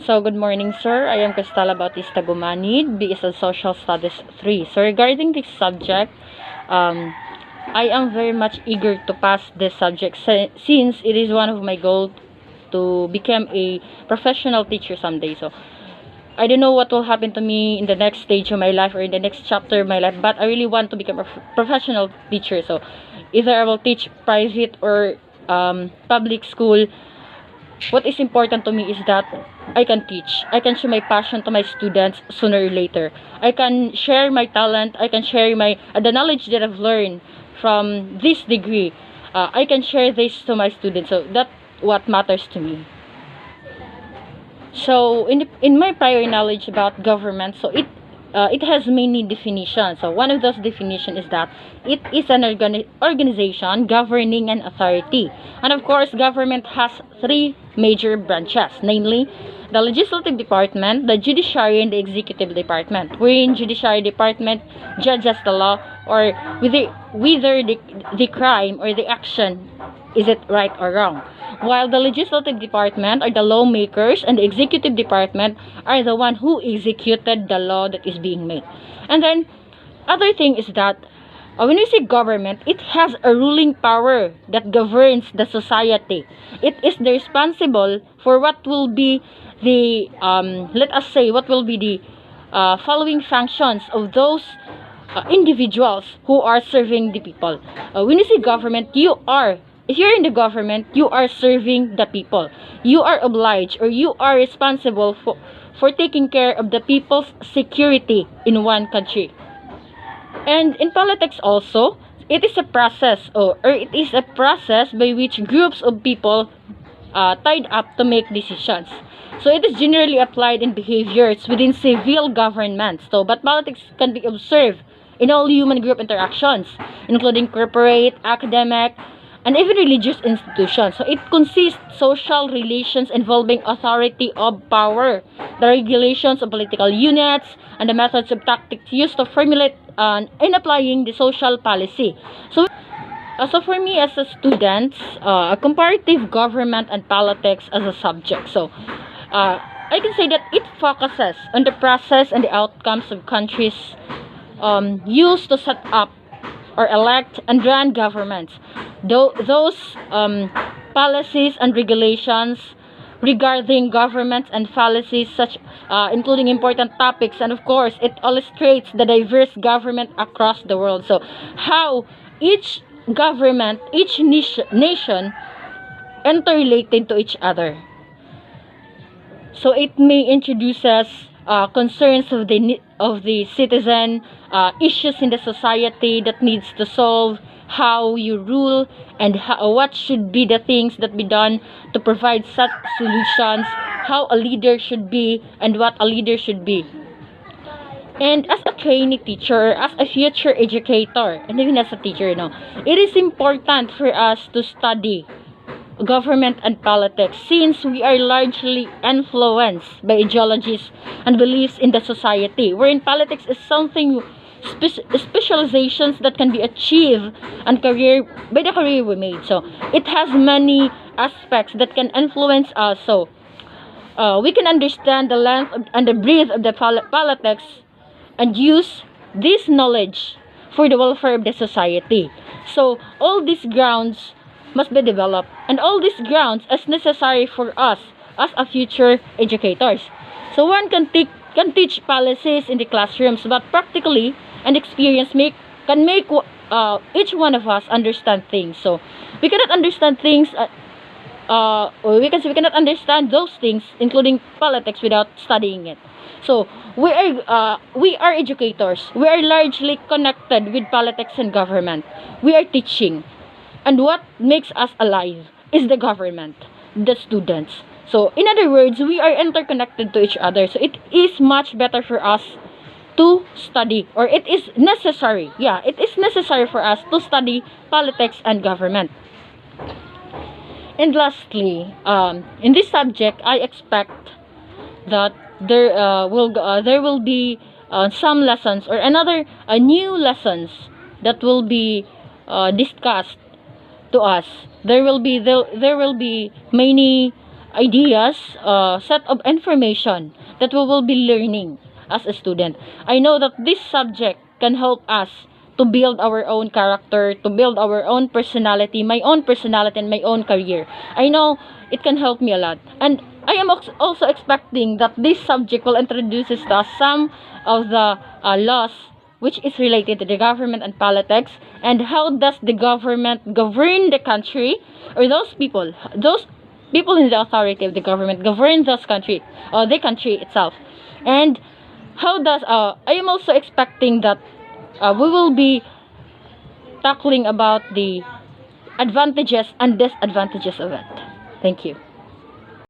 So, good morning, sir. I am Cristela Bautista Gumanid, BSL Social Studies 3. So, regarding this subject, um, I am very much eager to pass this subject since it is one of my goals to become a professional teacher someday. So, I don't know what will happen to me in the next stage of my life or in the next chapter of my life, but I really want to become a professional teacher. So, either I will teach private or public school. What is important to me is that I can teach. I can show my passion to my students sooner or later. I can share my talent. I can share the knowledge that I've learned from this degree. I can share this to my students. So that's what matters to me. So in my prior knowledge about government, so it has many definitions. So one of those definitions is that it is an organization governing an authority. And of course, government has three major branches, namely the legislative department, the judiciary, and the executive department. Wherein judiciary department judges the law or whether the crime or the action is it right or wrong. While the legislative department are the lawmakers and the executive department are the one who executed the law that is being made. And then other thing is that when we say government, it has a ruling power that governs the society. It is the responsible for what will be the let us say what will be the following functions of those individuals who are serving the people. When you say government, if you're in the government, you are serving the people. You are obliged or you are responsible for taking care of the people's security in one country. And in politics also, it is a process or it is a process by which groups of people tied up to make decisions. So it is generally applied in behaviors within civil governments. So, but politics can be observed in all human group interactions, including corporate, academic, and even religious institutions. So it consists social relations involving authority of power, the regulations of political units, and the methods of tactics used to formulate in applying the social policy. So for me as a student, comparative government and politics as a subject. So I can say that it focuses on the process and the outcomes of countries used to set up or elect and run governments. Those policies and regulations regarding governments and policies such including important topics, and of course it illustrates the diverse government across the world. So how each government, each nation interrelated to each other. So it may introduces concerns of the citizen, issues in the society that needs to solve, how you rule, and what should be the things that be done to provide such solutions, how a leader should be, and what a leader should be. And as a trainee teacher, as a future educator, and even as a teacher, it is important for us to study government and politics since we are largely influenced by ideologies and beliefs in the society, wherein politics is something specializations that can be achieved and by the career we made. So it has many aspects that can influence us. So we can understand the length and the breadth of the politics and use this knowledge for the welfare of the society. So all these grounds must be developed, and all these grounds is necessary for us as a future educators. So one can teach policies in the classrooms, but practically and experience can make each one of us understand things. So we cannot understand things or we can say we cannot understand those things including politics without studying it. So we are educators. We are largely connected with politics and government. We are teaching, and what makes us alive is the government, the students. So in other words, we are interconnected to each other. So it is much better for us to study, or it is necessary. Yeah, it is necessary for us to study politics and government. And lastly, in this subject, I expect that there will be some lessons or another new lessons that will be discussed to us. There will be many ideas, set of information that we will be learning as a student. I know that this subject can help us to build our own character, to build our own personality, my own personality and my own career. I know it can help me a lot. And I am also expecting that this subject will introduce us to some of the laws which is related to the government and politics, and how does the government govern the country, or those people in the authority of the government govern those country, or the country itself. And how does I am also expecting that we will be tackling about the advantages and disadvantages of it. Thank you.